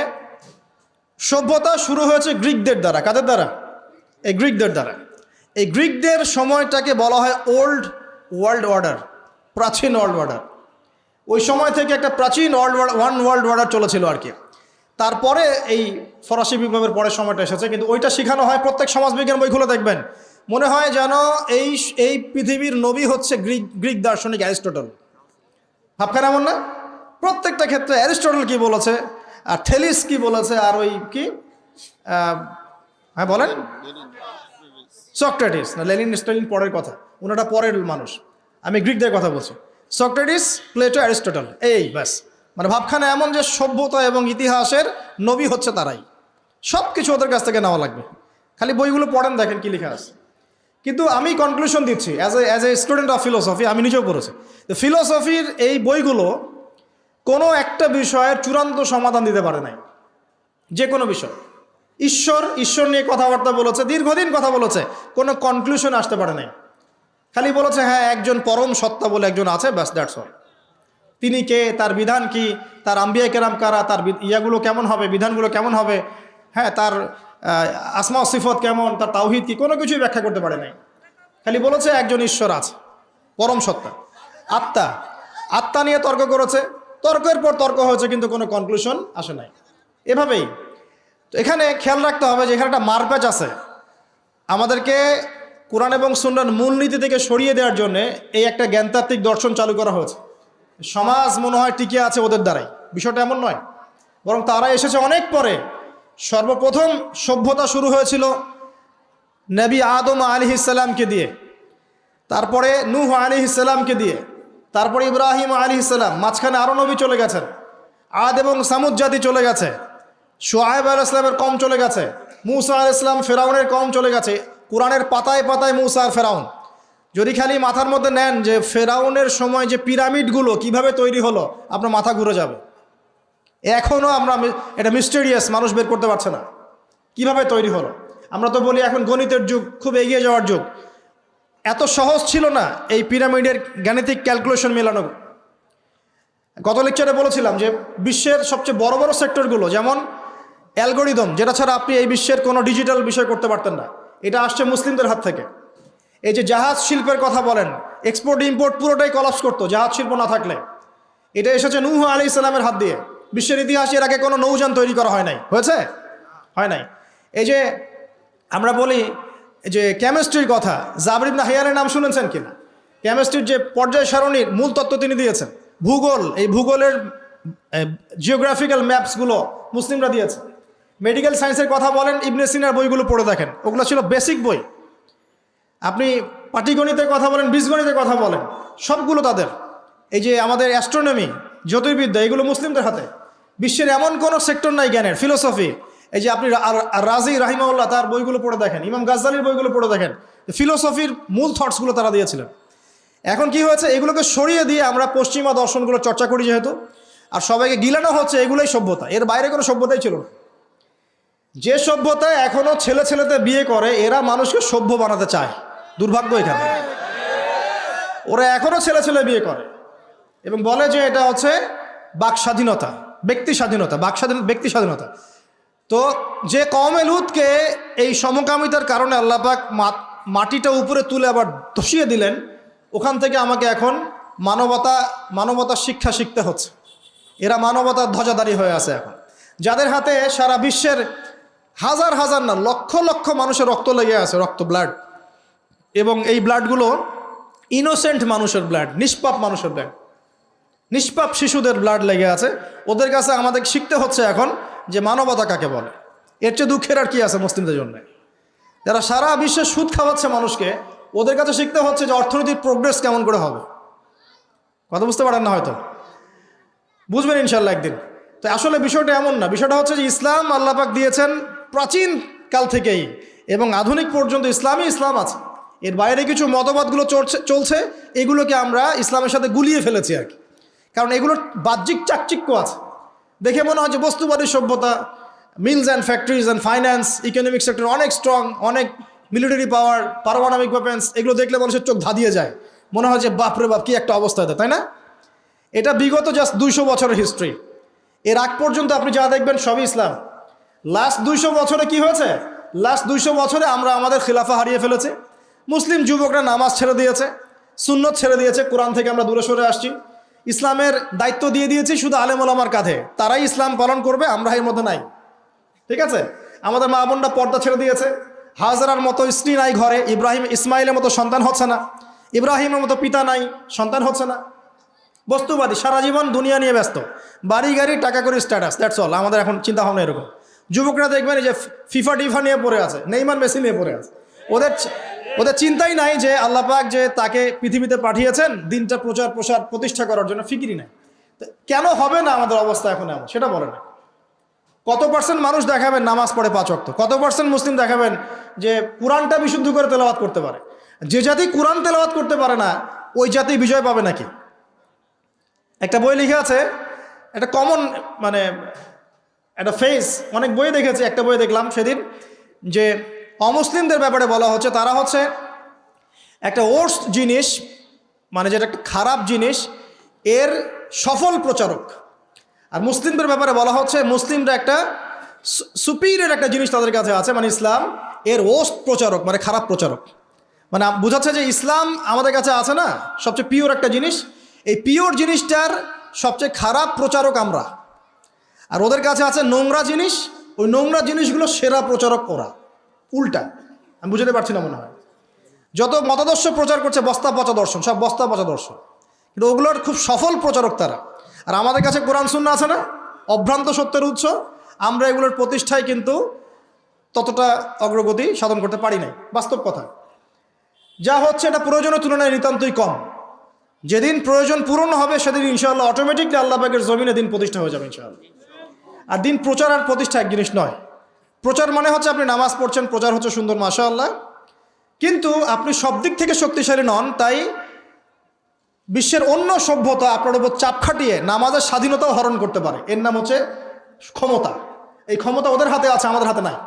সভ্যতা শুরু হয়েছে গ্রিকদের দ্বারা। কাদের দ্বারা? এই গ্রিকদের দ্বারা। এই গ্রিকদের সময়টাকে বলা হয় ওল্ড ওয়ার্ল্ড অর্ডার, প্রাচীন ওয়ার্ল্ড অর্ডার। ওই সময় থেকে একটা প্রাচীন ওয়ান ওয়ার্ল্ড অর্ডার চলেছিল আর কি। তারপরে এই ফরাসি বিপ্লবের পরের সময়টা এসেছে, কিন্তু ওইটা শেখানো হয় প্রত্যেক সমাজবিজ্ঞান বইগুলো দেখবেন, মনে হয় যেন এই পৃথিবীর নবী হচ্ছে গ্রিক দার্শনিক অ্যারিস্টটল। ভাবখান এমন না? প্রত্যেকটা ক্ষেত্রে অ্যারিস্টটল কি বলেছে, আর থেলিস কি বলেছে, আর ওই কি হ্যাঁ বলেন, সক্রেটিস না লেনিন স্টালিন পরের কথা, ওনারা পরের মানুষ, আমি গ্রিকদের কথা বলছি। সক্রেটিস, প্লেটো, অ্যারিস্টটল, এই ব্যাস। মানে ভাবখানা এমন যে সভ্যতা এবং ইতিহাসের নবী হচ্ছে তারাই, সব কিছু ওদের কাছ থেকে নেওয়া লাগবে। খালি বইগুলো পড়েন, দেখেন কি লেখা আছে। কিন্তু আমি কনক্লুশন দিচ্ছি as a student of philosophy, আমি নিজেও পড়েছি। তো ফিলোসফির এই বইগুলো কোনো একটা বিষয়ের চূড়ান্ত সমাধান দিতে পারে নাই। যে কোনো বিষয়, ঈশ্বর নিয়ে কথাবার্তা বলেছে, দীর্ঘদিন কথা বলেছে, কোনো কনক্লুশন আসতে পারে নাই। খালি বলেছে হ্যাঁ একজন পরম সত্তা বলে একজন আছে, ব্যাস, দ্যাটস অল। তিনি কে, তার বিধান কি, তার আম্বিয়া কেরাম কারা, তার ইয়াগুলো কেমন হবে, বিধানগুলো কেমন হবে, হ্যাঁ তার আসমা সিফত কেমন, তার তাওহীদ কি, কোনো কিছুই ব্যাখ্যা করতে পারে নাই। খালি বলেছে একজন ঈশ্বর আছে, পরম সত্তা। আত্মা নিয়ে তর্ক করেছে, তর্কের পর তর্ক হয়েছে, কিন্তু কোনো কনক্লুশন আসে নাই। এভাবেই তো এখানে খেয়াল রাখতে হবে যে এখানে একটা মারপ্যাচ আছে। আমাদেরকে কোরআন এবং সুন্নাহর মূলনীতি থেকে সরিয়ে দেওয়ার জন্য এই একটা জ্ঞানতাত্ত্বিক দর্শন চালু করা হয়েছে। সমাজ মনে হয় টিকে আছে ওদের দ্বারাই, বিষয়টা এমন নয়, বরং তারা এসেছে অনেক পরে। সর্বপ্রথম সভ্যতা শুরু হয়েছিল নবী আদম আলাইহিসসালামকে দিয়ে, তারপরে নূহ আলাইহিসসালামকে দিয়ে, তারপরে ইব্রাহিম আলাইহিসসালাম, মাঝখানে আরও নবী চলে গেছেন, আদ এবং সামুদ জাতি চলে গেছে, শুআয়ব আলাইহিস সালামের কওম চলে গেছে, মূসা আলাইহিস সালাম ফেরাউনের কওম চলে গেছে। কোরআনের পাতায় পাতায় মূসা আর ফেরাউন। যদি খালি মাথার মধ্যে নেন যে ফেরাউনের সময় যে পিরামিডগুলো কিভাবে তৈরি হলো, আপনার মাথা ঘুরে যাবে। এখনও এটা মিস্টেরিয়াস, মানুষ বের করতে পারছে না কিভাবে তৈরি হলো। আমরা তো বলি এখন গণিতের যুগ, খুব এগিয়ে যাওয়ার যুগ। এত সহজ ছিল না এই পিরামিডের গাণিতিক ক্যালকুলেশন মেলানো। গত লেকচারে বলেছিলাম যে বিশ্বের সবচেয়ে বড় বড় সেক্টরগুলো, যেমন অ্যালগোরিদম, যেটা ছাড়া আপনি এই বিশ্বের কোনো ডিজিটাল বিষয় করতে পারতেন না, এটা আসছে মুসলিমদের হাত থেকে। এই যে জাহাজ শিল্পের কথা বলেন, এক্সপোর্ট ইম্পোর্ট পুরোটাই কলাপস করতো জাহাজ শিল্প না থাকলে। এটা এসেছে নূহ আলাইহিস সালামের হাত দিয়ে। বিশ্বের ইতিহাসে এর আগে কোনো নৌযান তৈরি করা হয় নাই, হয়েছে? হয় নাই। এই যে আমরা বলি যে কেমিস্ট্রির কথা, জাবর ইবনে হাইয়ানের নাম শুনেছেন কিনা? কেমিস্ট্রির যে পর্যায় সারণীর মূল তত্ত্ব তিনি দিয়েছেন। ভূগোল, এই ভূগোলের জিওগ্রাফিক্যাল ম্যাপসগুলো মুসলিমরা দিয়েছে। মেডিকেল সায়েন্সের কথা বলেন, ইবনে সিনার বইগুলো পড়ে দেখেন, ওগুলো ছিল বেসিক বই। আপনি পাটিগণিতের কথা বলেন, বীজগণিতের কথা বলেন, সবগুলো তাদের। এই যে আমাদের অ্যাস্ট্রোনমি, জ্যোতির্বিদ্যা, এগুলো মুসলিমদের হাতে। বিশ্বের এমন কোনো সেক্টর নাই জ্ঞানের, ফিলোসফি। এই যে আপনি রাজি রাহিমাউল্লাহ তার বইগুলো পড়ে দেখেন, ইমাম গাজ্জালির বইগুলো পড়ে দেখেন, ফিলোসফির মূল থটসগুলো তারা দিয়েছিলেন। এখন কি হয়েছে, এগুলোকে সরিয়ে দিয়ে আমরা পশ্চিমা দর্শনগুলো চর্চা করি যেহেতু, আর সবাইকে গিলানো হচ্ছে এগুলোই সভ্যতা, এর বাইরে কোনো সভ্যতাই ছিল না। যে সভ্যতায় এখনও ছেলেতে বিয়ে করে, এরা মানুষকে সভ্য বানাতে চায়। দুর্ভাগ্য এখানে, ওরা এখনও ছেলে বিয়ে করে এবং বলে যে এটা হচ্ছে বাক স্বাধীনতা, ব্যক্তি স্বাধীনতা, ব্যক্তি স্বাধীনতা। তো যে কওমে লূতকে এই সমকামিতার কারণে আল্লাহ পাক মাটিটা উপরে তুলে আবার ধসিয়ে দিলেন, ওখান থেকে আমাকে এখন মানবতার শিক্ষা শিখতে হচ্ছে। এরা মানবতার ধ্বজাধারী হয়ে আছে এখন, যাদের হাতে সারা বিশ্বের হাজার হাজার না লক্ষ লক্ষ মানুষের রক্ত লেগে আছে, রক্ত, ব্লাড। এবং এই ব্লাডগুলো ইনোসেন্ট মানুষের ব্লাড, নিষ্পাপ মানুষের ব্লাড, নিষ্পাপ শিশুদের ব্লাড লেগে আছে। ওদের কাছে আমাদের শিখতে হচ্ছে এখন যে মানবতা কাকে বলে। এর চেয়ে দুঃখের আর কি আছে মুসলিমদের জন্য? যারা সারা বিশ্বে সুদ খাওয়াচ্ছে মানুষকে, ওদের কাছে শিখতে হচ্ছে যে অর্থনীতির প্রোগ্রেস কেমন করে হবে। কথা বুঝতে পারেন না হয়তো। বুঝবেন ইনশাল্লাহ একদিন। তো আসলে বিষয়টা এমন না, বিষয়টা হচ্ছে যে ইসলাম আল্লাহ পাক দিয়েছেন প্রাচীন কাল থেকেই এবং আধুনিক পর্যন্ত ইসলাম আছে। এর বাইরে কিছু মতবাদগুলো চলছে, এগুলোকে আমরা ইসলামের সাথে গুলিয়ে ফেলেছি আর কি। কারণ এগুলোর বাহ্যিক চাকচিক্য আছে, দেখে মনে হয় যে বস্তুবাদী সভ্যতা, mills and factories and finance, economic sector অনেক স্ট্রং, অনেক মিলিটারি পাওয়ার, পারমাণবিক ওয়েপন্স, এগুলো দেখলে মানুষের চোখ ধাঁধিয়ে যায়, মনে হয় যে বাপরে বাপ কী একটা অবস্থা, তাই না? এটা বিগত জাস্ট 200 বছরের হিস্ট্রি। এর আগ পর্যন্ত আপনি যা দেখবেন সবই ইসলাম। লাস্ট 200 বছরে কি হয়েছে? লাস্ট 200 বছরে আমরা আমাদের খিলাফা হারিয়ে ফেলেছি। মুসলিম যুবকরা নামাজ ছেড়ে দিয়েছে, সুন্নত ছেড়ে দিয়েছে, কোরআন থেকে আমরা দূরে সরে আসছি। ইসলামের দায়িত্ব দিয়ে দিয়েছি শুধু আলেম ওলামার কাঁধে, তারাই ইসলাম পালন করবে, আমরা এর মধ্যে নাই। ঠিক আছে? আমাদের মা বোনরা পর্দা ছেড়ে দিয়েছে, হাজারার মতো স্ত্রী নাই ঘরে, ইসমাইলের মতো সন্তান হচ্ছে না, ইব্রাহিমের মতো পিতা নাই, সন্তান হচ্ছে না। বস্তুবাদী, সারা জীবন দুনিয়া নিয়ে ব্যস্ত, বাড়ি গাড়ি টাকা করে স্ট্যাটাস, দ্যাটস অল। আমাদের এখন চিন্তা ভাবনা এরকম। যুবকরা দেখবেন যে ফিফা টিফা নিয়ে পড়ে আছে, নেইমার মেসি নিয়ে পড়ে আছে। ওদের চিন্তাই নাই যে আল্লাহ পাক যে তাকে পৃথিবীতে পাঠিয়েছেন দিনটা প্রচার প্রসার প্রতিষ্ঠা করার জন্য, ফিকিরই নাই। কেন হবে না আমাদের অবস্থা এখন এমন, সেটা বলে না। কত পার্সেন্ট মানুষ দেখাবেন নামাজ পড়ে 5 ওয়াক্ত, কত পার্সেন্ট মুসলিম দেখাবেন যে কোরআনটা বিশুদ্ধ করে তেলাওয়াত করতে পারে? যে জাতি কোরআন তেলাওয়াত করতে পারে না, ওই জাতি বিজয় পাবে নাকি? একটা বই লিখে আছে, একটা কমন মানে একটা ফেস, অনেক বই দেখেছি, একটা বই দেখলাম সেদিন যে অমুসলিমদের ব্যাপারে বলা হচ্ছে তারা হচ্ছে একটা ওর্স্ট জিনিস, মানে যেটা একটা খারাপ জিনিস, এর সফল প্রচারক। আর মুসলিমদের ব্যাপারে বলা হচ্ছে মুসলিমরা একটা সুপিরিয়র একটা জিনিস তাদের কাছে আছে, মানে ইসলাম, এর ওর্স্ট প্রচারক, মানে খারাপ প্রচারক। মানে বোঝাচ্ছে যে ইসলাম আমাদের কাছে আছে না, সবচেয়ে পিওর একটা জিনিস, এই পিওর জিনিসটার সবচেয়ে খারাপ প্রচারক আমরা। আর ওদের কাছে আছে নোংরা জিনিস, ওই নোংরা জিনিসগুলো সেরা প্রচারক ওরা। উল্টা, আমি বুঝতে পারছি না মনে হয়। যত মতাদর্শ প্রচার করছে বস্তা পচা দর্শন, সব বস্তা পচা দর্শন, কিন্তু ওগুলোর খুব সফল প্রচারক তারা। আর আমাদের কাছে কোরআন সুন্নাহ আছে না, অভ্রান্ত সত্যের উৎস, আমরা এগুলোর প্রতিষ্ঠায় কিন্তু ততটা অগ্রগতি সাধন করতে পারি নাই। বাস্তব কথা, যা হচ্ছে এটা প্রয়োজনের তুলনায় নিতান্তই কম। যেদিন প্রয়োজন পূরণ হবে সেদিন ইনশাআল্লাহ অটোমেটিকলি আল্লাহ পাকের জমিনে দিন প্রতিষ্ঠা হয়ে যাবে ইনশাআল্লাহ। আর দিন প্রচার আর প্রতিষ্ঠা এক জিনিস নয়। প্রচার মানে হচ্ছে আপনি নামাজ পড়ছেন, প্রচার হচ্ছে সুন্দর, মাশাআল্লাহ, কিন্তু আপনি সব দিক থেকে শক্তিশালী নন, তাই বিশ্বের অন্য সভ্যতা আপনার উপর চাপ খাটিয়ে নামাজের স্বাধীনতাও হরণ করতে পারে। এর নাম হচ্ছে ক্ষমতা। এই ক্ষমতা ওদের হাতে আছে, আমাদের হাতে নাই।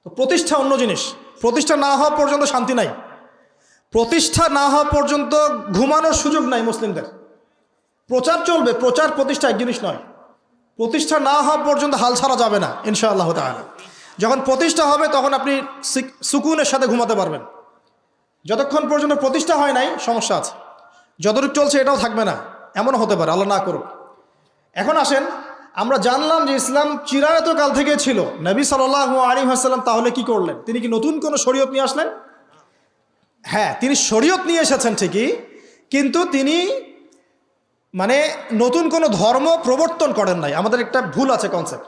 তো প্রতিষ্ঠা অন্য জিনিস। প্রতিষ্ঠা না হওয়া পর্যন্ত শান্তি নাই, প্রতিষ্ঠা না হওয়া পর্যন্ত ঘুমানোর সুযোগ নাই মুসলিমদের। প্রচার চলবে, প্রচার প্রতিষ্ঠা এক জিনিস নয়। প্রতিষ্ঠা না হওয়া পর্যন্ত হাল ছাড়া যাবে না ইনশাআল্লাহ তাআলা। যখন প্রতিষ্ঠা হবে তখন আপনি সুকুনের সাথে ঘুমাতে পারবেন। যতক্ষণ পর্যন্ত প্রতিষ্ঠা হয় নাই সমস্যা আছে, যতটুকু চলছে এটাও থাকবে না, এমনও হতে পারে, আল্লাহ না করুক। এখন আসেন, আমরা জানলাম যে ইসলাম চিরায়ত কাল থেকে ছিল। নবী সাল্লাল্লাহু আলাইহি ওয়াসাল্লাম তাহলে কি করলেন? তিনি কি নতুন কোনো শরীয়ত নিয়ে আসলেন? হ্যাঁ, তিনি শরীয়ত নিয়ে এসেছেন ঠিকই, কিন্তু তিনি মানে নতুন কোনো ধর্ম প্রবর্তন করেন নাই। আমাদের একটা ভুল আছে কনসেপ্ট,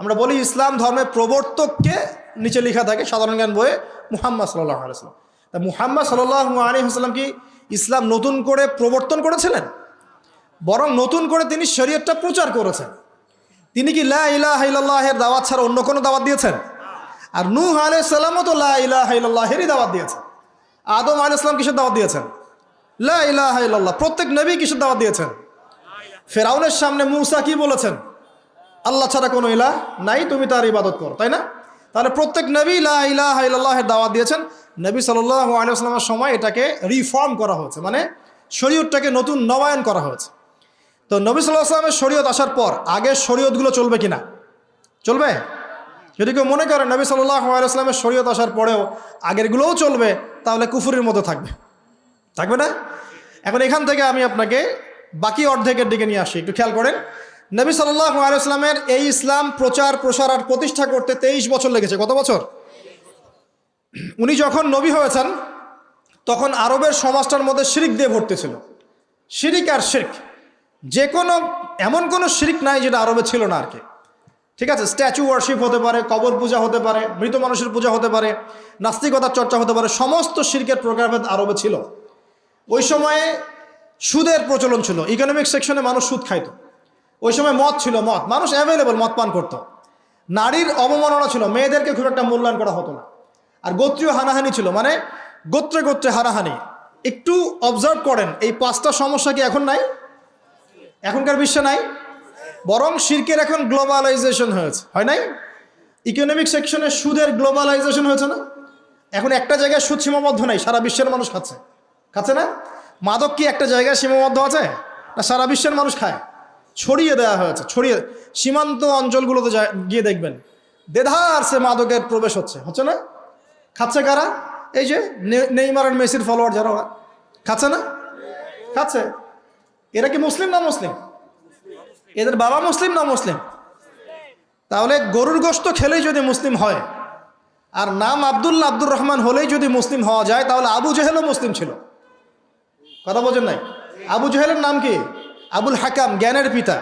আমরা বলি ইসলাম ধর্মের প্রবর্তককে নিচে লেখা থাকে সাধারণ জ্ঞান বইয়ে মুহাম্মদ সাল্লাল্লাহু আলাইহি ওয়াসাল্লাম। তা মুহাম্মদ সাল্লাল্লাহু আলাইহি ওয়াসাল্লাম কি ইসলাম নতুন করে প্রবর্তন করেছিলেন? বরং নতুন করে তিনি শরীয়তটা প্রচার করেছেন। তিনি কি লা ইলাহা ইল্লাল্লাহের দাওয়াত ছাড়া অন্য কোনো দাওয়াত দিয়েছেন? আর নূহ আলাইহিস সালামও তো লা ইলাহা ইল্লাল্লাহেরই দাওয়াত দিয়েছেন। আদম আলাইহিস সালাম কিসের দাওয়াত দিয়েছেন? লা ইলাহা ইল্লাল্লাহ। প্রত্যেক নবী কিসের দাওয়াত দিয়েছেন? ফেরাউনের সামনে মূসা কি বলেছেন? আল্লাহ ছাড়া কোনো ইলাহ নাই, তুমি তার ইবাদত করো, তাই না? তাহলে প্রত্যেক নবী লা ইলাহা ইল্লাল্লাহের দাওয়াত দিয়েছেন। নবী সাল্লাল্লাহু আলাইহি ওয়াসাল্লামের সময় এটাকে রিফর্ম করা হয়েছে, মানে শরীয়তটাকে নতুন নবায়ন করা হয়েছে। তো নবী সাল্লাল্লাহু আলাইহি ওয়াসাল্লামের শরীয়ত আসার পর আগের শরীয়তগুলো চলবে কিনা? চলবে? যদি কেউ মনে করেন নবী সাল্লাল্লাহু আলাইহি ওয়াসাল্লামের শরীয়ত আসার পরেও আগেরগুলোও চলবে, তাহলে কুফরের মতো থাকবে, থাকবে না? এখন এখান থেকে আমি আপনাকে বাকি অর্ধেকের দিকে নিয়ে আসি, একটু খেয়াল করেন। নবী সাল্লাল্লাহু আলাইহি ওয়াসাল্লামের এই ইসলাম প্রচার প্রসার আর প্রতিষ্ঠা করতে 23 বছর লেগেছে। কত বছর? উনি যখন নবী হয়েছেন তখন আরবের সমাজটার মধ্যে শিরিক দিয়ে ভর্তি ছিল। শিরিক আর শিরক, যে কোনো এমন কোনো শিরিক নাই যেটা আরবে ছিল না আর কি। ঠিক আছে, স্ট্যাচু ওয়ার্শিপ হতে পারে, কবর পূজা হতে পারে, মৃত মানুষের পূজা হতে পারে, নাস্তিকতার চর্চা হতে পারে, সমস্ত শিরকের প্রকারভেদ আরবে ছিল। ওই সময়ে সুদের প্রচলন ছিল, ইকোনমিক সেকশনে মানুষ সুদ খাইত। ওই সময় মদ ছিল, মদ মানুষ অ্যাভেলেবল মদ পান করতো। নারীর অবমাননা ছিল, মেয়েদেরকে খুব একটা মূল্যায়ন করা হতো না। আর গোত্রীয় হানাহানি ছিল, মানে গোত্রে গোত্রে হানাহানি। একটু অবজার্ভ করেন, এই 5টা সমস্যা কি এখন নাই? এখনকার বিশ্বে নাই। বরং শিরকের এখন গ্লোবালাইজেশন হয়েছে, হয় নাই? ইকোনমিক সেকশনে সুদের গ্লোবালাইজেশন হয়েছে না? এখন একটা জায়গায় সুদ সীমাবদ্ধ নাই, সারা বিশ্বের মানুষ খাচ্ছে, খাচ্ছে না? মাদক কি একটা জায়গায় সীমাবদ্ধ আছে? না, সারা বিশ্বের মানুষ খায়, ছড়িয়ে দেওয়া হয়েছে, ছড়িয়ে। সীমান্ত অঞ্চলগুলোতে গিয়ে দেখবেন দেধার সে মাদকের প্রবেশ হচ্ছে, হচ্ছে না? খাচ্ছে কারা? এই যে নেইমার আর মেসির ফলোয়ার যারা, ওরা খাচ্ছে না? খাচ্ছে। এরা কি মুসলিম না মুসলিম? এদের বাবা মুসলিম না মুসলিম? তাহলে গরুর গোশত খেলেই যদি মুসলিম হয়, আর নাম আব্দুল্লাহ আব্দুর রহমান হলেই যদি মুসলিম হওয়া যায়, তাহলে আবু জেহেলও মুসলিম ছিল। কথা বোঝেন নাই? আবু জেহেলের নাম কি? আবুল হাকাম, জ্ঞানের পিতা।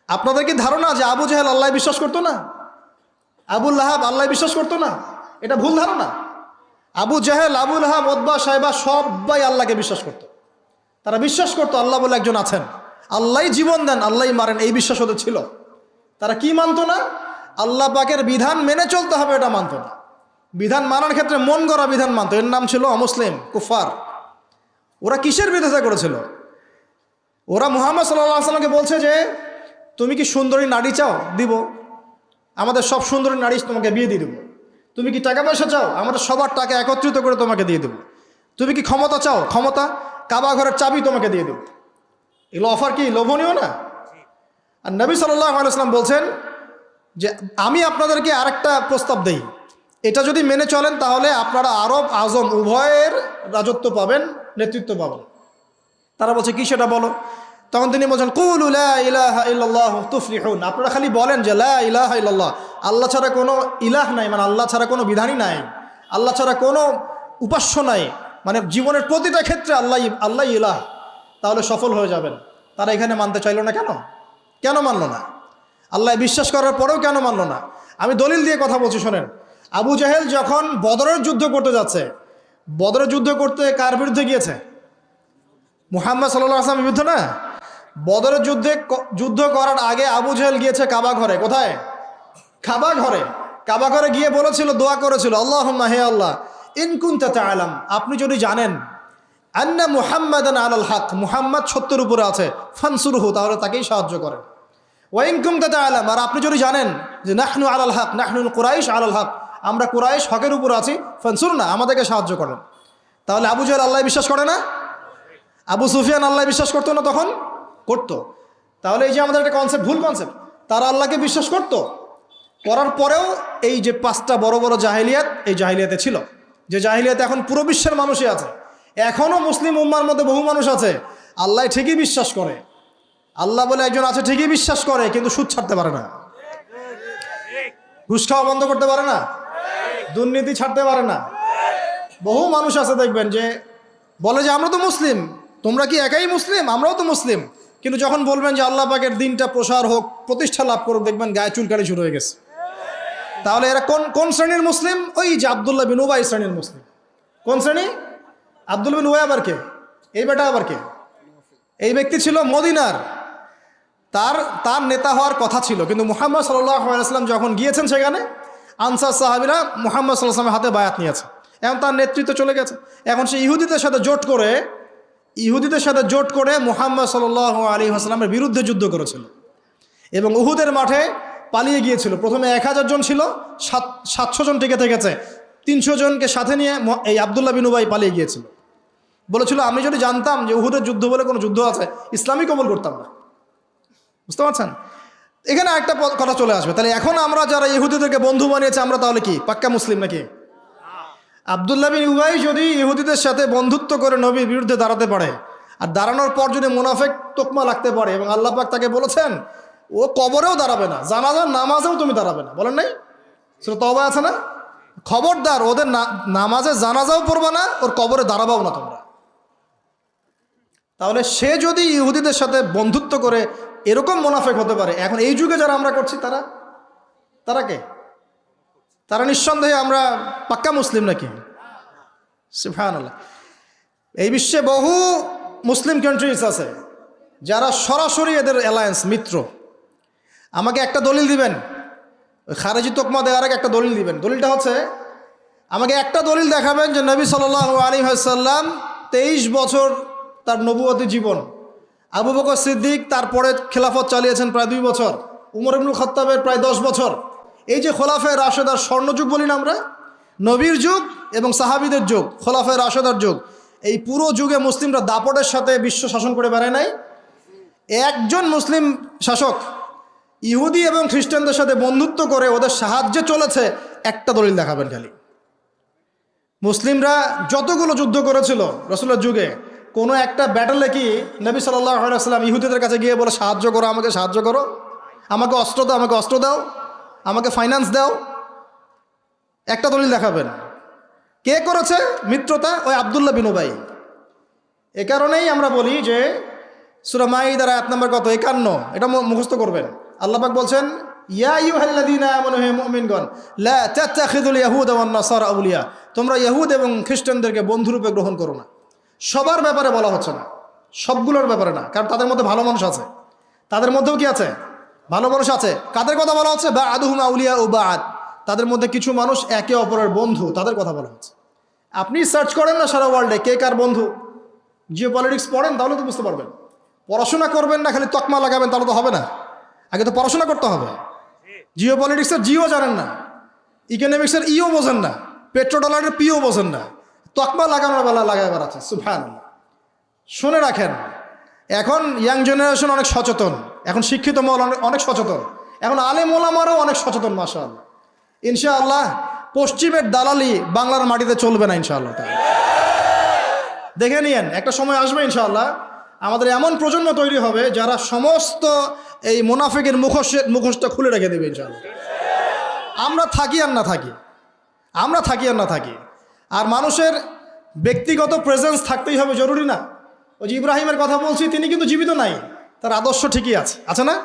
আপনাদের কি ধারণা যে আবু জেহেল আল্লাহ বিশ্বাস করতো না? আবুল লাহাব আল্লাহ বিশ্বাস করতো না? এটা ভুল ধারণা। আবু জেহেল, আবুল লাহাব, ওতবা, সাইবা সবাই আল্লাহকে বিশ্বাস করত। তারা বিশ্বাস করতো আল্লাহ বলে একজন আছেন, আল্লাহই জীবন দেন, আল্লাহই মারেন, এই বিশ্বাস ওদের ছিল। তারা কি মানতো না? আল্লাহ পাকের বিধান মেনে চলতে হবে, এটা মানতো না। বিধান মানার ক্ষেত্রে মন গড়া বিধান মানতো, এর নাম ছিল অমুসলিম, কুফার। ওরা কিসের বিরোধিতা করেছিল? ওরা মুহাম্মদ সাল্লাল্লাহু আলাইহি ওয়াসাল্লামকে বলছে যে তুমি কি সুন্দরী নারী চাও? দিব, আমাদের সব সুন্দরী নারী তোমাকে বিয়ে দিয়ে দেবো। তুমি কি টাকা পয়সা চাও? আমাদের সবার টাকা একত্রিত করে তোমাকে দিয়ে দেবো। তুমি কি ক্ষমতা চাও? ক্ষমতা, কাবা ঘরের চাবি তোমাকে দিয়ে দেবো। এগুলো অফার কি লোভনীয় না? আর নবী সাল্লাল্লাহু আলাইহি ওয়াসাল্লাম বলছেন যে আমি আপনাদেরকে আরেকটা প্রস্তাব দেই, এটা যদি মেনে চলেন তাহলে আপনারা আরব আজম উভয়ের রাজত্ব পাবেন, নেতৃত্ব পাবেন। তারা বলছে কি সেটা বলো? তখন তিনি বলছেন কুলু লা ইলাহা ইল্লাল্লাহ তুফলিহুন, আপনারা খালি বলেন যে লা ইলাহা ইল্লাল্লাহ, আল্লাহ ছাড়া কোনো ইলাহ নাই, মানে আল্লাহ ছাড়া কোনো বিধানই নাই, আল্লাহ ছাড়া কোনো উপাস্য নাই, মানে জীবনের প্রতিটা ক্ষেত্রে আল্লাহ ইলাহ, তাহলে সফল হয়ে যাবেন। তারা এখানে মানতে চাইল না কেন? কেন মানল না? আল্লাহ বিশ্বাস করার পরেও কেন মানল না? আমি দলিল দিয়ে কথা বলছি, শোনেন। আবু জাহেল যখন বদরের যুদ্ধ করতে যাচ্ছে, বদরের যুদ্ধ করতে কার বিরুদ্ধে গিয়েছে? মুহাম্মদ সাল্লাল্লাহু আলাইহি ওয়াসাল্লামের বিরুদ্ধে না। বদরের যুদ্ধ করার আগে আবু জাহেল গিয়েছে কাবা ঘরে। কোথায়? কাবা ঘরে। কাবা ঘরে গিয়ে বলেছিল, দোয়া করেছিল, আল্লাহুম্মা, হে আল্লাহ, ইন কুনতা তা'লাম, আপনি যদি জানেন, আন্না মুহাম্মাদান আলাল হক, মুহাম্মদ সত্যের উপরে আছে, ফানসুরহু, তাহলে তাকেই সাহায্য করেন। ওয়া ইন কুনতা তা'লাম, আর আপনি যদি জানেন যে নাহনু আলাল হক, নাহনুল কুরাইশ আলাল হক, আমরা কুরাইশ হকের উপর আছি, ফানসুরনা, আমাদেরকে সাহায্য করেন। তাহলে আবু জাহেল আল্লাহ বিশ্বাস করে না? আবু সুফিয়ান আল্লাহ বিশ্বাস করতো না? তখন করতো। তাহলে এই যে আমাদের একটা কনসেপ্ট, ভুল কনসেপ্ট। তারা আল্লাহকে বিশ্বাস করত, করার পরেও এই যে 5টা বড় বড় জাহিলিয়াত, এই জাহিলিয়াতে ছিল, যে জাহিলিয়াতে এখন পুরো বিশ্বের মানুষই আছে। এখনও মুসলিম উম্মার মধ্যে বহু মানুষ আছে আল্লাহ ঠিকই বিশ্বাস করে, আল্লাহ বলে একজন আছে ঠিকই বিশ্বাস করে, কিন্তু সুদ ছাড়তে পারে না, ঘুষ খাওয়া বন্ধ করতে পারে না, দুর্নীতি ছাড়তে পারে না। বহু মানুষ আছে দেখবেন যে বলে যে আমরা তো মুসলিম, তোমরা কি একাই মুসলিম? আমরাও তো মুসলিম। কিন্তু যখন বলবেন যে আল্লাহ পাকের দিনটা প্রসার হোক, প্রতিষ্ঠা লাভ করুক, দেখবেন গায়ে চুলকানি শুরু হয়ে গেছে। তাহলে এরা কোন শ্রেণীর মুসলিম? ওই যে আব্দুল্লাহ বিন উবাই শ্রেণীর মুসলিম। কোন শ্রেণী? আব্দুল্লাহ বিন উবাই আবার কে? এই বেটা আবার কে? এই ব্যক্তি ছিল মদিনার, তার নেতা হওয়ার কথা ছিল, কিন্তু মুহাম্মদ সাল্লাল্লাহু আলাইহি ওয়াসাল্লাম যখন গিয়েছেন সেখানে, আনসার সাহাবীরা মুহাম্মদ সাল্লাল্লাহু আলাইহি ওয়াসাল্লামের হাতে বায়াত নিয়েছে। এখন তার নেতৃত্ব চলে গেছে। এখন সে ইহুদিদের সাথে জোট করে মুহাম্মদ সাল্লাল্লাহু আলাইহি ওয়াসাল্লামের বিরুদ্ধে যুদ্ধ করেছিল এবং উহুদের মাঠে পালিয়ে গিয়েছিল। প্রথমে 1000 জন ছিল, 700 জন টিকে থেকেছে, 300 জনকে সাথে নিয়ে এই আব্দুল্লাহ বিন উবাই পালিয়ে গিয়েছিল। বলেছিল আমি যদি জানতাম যে উহুদের যুদ্ধ বলে কোনো যুদ্ধ আছে, ইসলামই কবুল করতাম না। বুঝতে পারছেন? এখানে একটা কথা চলে আসবে, তাহলে এখন আমরা যারা ইহুদিদেরকে বন্ধু বানিয়েছে, আমরা তাহলে কি পাক্কা মুসলিম নাকি? আব্দুল্লাহ বিন উবাই যদি ইহুদিদের সাথে বন্ধুত্ব করে নবীর বিরুদ্ধে দাঁড়াতে পারে, আর দাঁড়ানোর পর যদি মুনাফিক তোকমা লাগতে পারে, এবং আল্লাহ পাক তাকে বলেছেন ও কবরেও দাঁড়াবে না, জানাজার নামাজেও তুমি দাঁড়াবে না, বলেন নাই? সূরা তওবা আছে না? খবরদার, ওদের নামাজে জানাজাও পড়বে না, ওর কবরে দাঁড়াবাও না তোমরা। তাহলে সে যদি ইহুদিদের সাথে বন্ধুত্ব করে এরকম মুনাফিক হতে পারে, এখন এই যুগে যারা আমরা করছি তারা কে? তারা নিঃসন্দেহে আমরা পাক্কা মুসলিম নাকি? সুবহানাল্লাহ। এই বিশ্বে বহু মুসলিম কান্ট্রিজ আছে, যারা সরাসরি এদের অ্যালায়েন্স মিত্র, আমাকে একটা দলিল দিবেন, ওই খারেজি তোকমা দেওয়ার আগে একটা দলিল দিবেন। দলিলটা হচ্ছে, আমাকে একটা দলিল দেখাবেন যে নবী সাল্লাল্লাহু আলাইহি ওয়াসাল্লাম 23 বছর তার নবুয়তি জীবন, আবু বকর সিদ্দিক তারপরে খেলাফত চালিয়েছেন প্রায় 2 বছর, উমর ইবনুল খাত্তাবের প্রায় 10 বছর। এই যে খোলাফায়ে রাশেদার স্বর্ণযুগ বলি না আমরা, নবীর যুগ এবং সাহাবীদের যুগ, খোলাফায়ে রাশেদার যুগ, এই পুরো যুগে মুসলিমরা দাপটের সাথে বিশ্ব শাসন করে বেড়ায় নাই। একজন মুসলিম শাসক ইহুদি এবং খ্রিস্টানদের সাথে বন্ধুত্ব করে ওদের সাহায্যে চলেছে, একটা দলিল দেখাবেন খালি। মুসলিমরা যতগুলো যুদ্ধ করেছিল রাসূলের যুগে, কোনো একটা ব্যাটলে কি নবী সাল্লাল্লাহু আলাইহি ওয়াসাল্লাম ইহুদিদের কাছে গিয়ে বলে সাহায্য করো, আমাকে সাহায্য করো, আমাকে অস্ত্র দাও, আমাকে অস্ত্র দাও, আমাকে ফাইন্যান্স দাও? একটা দলিল দেখাবেন। কে করেছে মিত্রতা? ওই আব্দুল্লাহ বিন উবাই। এ কারণেই আমরা বলি যে সূরা মাইদার আয়াত নাম্বার কত, 51, এটা মুখস্থ করবেন। আল্লাহ পাক বলছেন, ইয়া আইয়ুহাল্লাযীনা আমানু, হে মুমিনগণ, লা তাত্তাখিযুল ইয়াহুদা ওয়ান নাসারা আউলিয়া, তোমরা ইহুদ এবং খ্রিস্টানদেরকে বন্ধুরূপে গ্রহণ করো না। সবার ব্যাপারে বলা হচ্ছে না, সবগুলোর ব্যাপারে না, কারণ তাদের মধ্যে ভালো মানুষ আছে, তাদের মধ্যেও কি আছে, ভালো মানুষ আছে। কাদের কথা বলা হচ্ছে? বা'দুহুম আউলিয়া ও বা'দ, তাদের মধ্যে কিছু মানুষ একে অপরের বন্ধু, তাদের কথা বলা হচ্ছে। আপনি সার্চ করেন না সারা ওয়ার্ল্ডে কে কার বন্ধু, জিও পলিটিক্স পড়েন, তাহলে তো বুঝতে পারবেন। পড়াশোনা করবেন না, খালি তকমা লাগাবেন, তাহলে তো হবে না। আগে তো পড়াশোনা করতে হবে। জিও পলিটিক্সের জিও জানেন না, ইকোনমিক্সের ইও বোঝেন না, পেট্রো ডলারের পিও বোঝেন না, তকমা লাগানোর বেলা লাগাই বেড়াচ্ছে। সুবহানাল্লাহ। শুনে রাখেন, এখন ইয়াং জেনারেশন অনেক সচেতন, এখন শিক্ষিত মহল অনেক সচেতন, এখন আলেম ওলামারও অনেক সচেতন। মাশাআল্লাহ। ইনশাআল্লাহ পশ্চিমের দালালি বাংলার মাটিতে চলবে না ইনশাআল্লাহ। দেখে নিয়েন, একটা সময় আসবে ইনশাআল্লাহ, আমাদের এমন প্রজন্ম তৈরি হবে যারা সমস্ত এই মুনাফিকের মুখোশটা খুলে রেখে দেবে ইনশাআল্লাহ। আমরা থাকি আর না থাকি, আমরা থাকি আর না থাকি, আর মানুষের ব্যক্তিগত প্রেজেন্স থাকতেই হবে, জরুরি না? ওই যে ইব্রাহিমের কথা বলছি, তিনি কিন্তু জীবিত নাই, তার আদর্শ ঠিকই আছে না?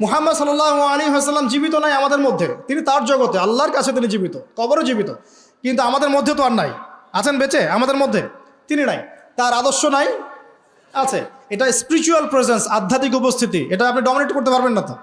মুহাম্মদ সাল্লাল্লাহু আলাইহি ওয়াসাল্লাম জীবিত নাই আমাদের মধ্যে, তিনি তার জগতে আল্লাহর কাছে তিনি জীবিত, কবরে জীবিত, কিন্তু আমাদের মধ্যে তো আর নাই। আছেন বেঁচে আমাদের মধ্যে? তিনি নাই। তার আদর্শ নাই? আছে। এটা স্পিরিচুয়াল প্রেজেন্স, আধ্যাত্মিক উপস্থিতি, এটা আপনি ডমিনেট করতে পারবেন না তো।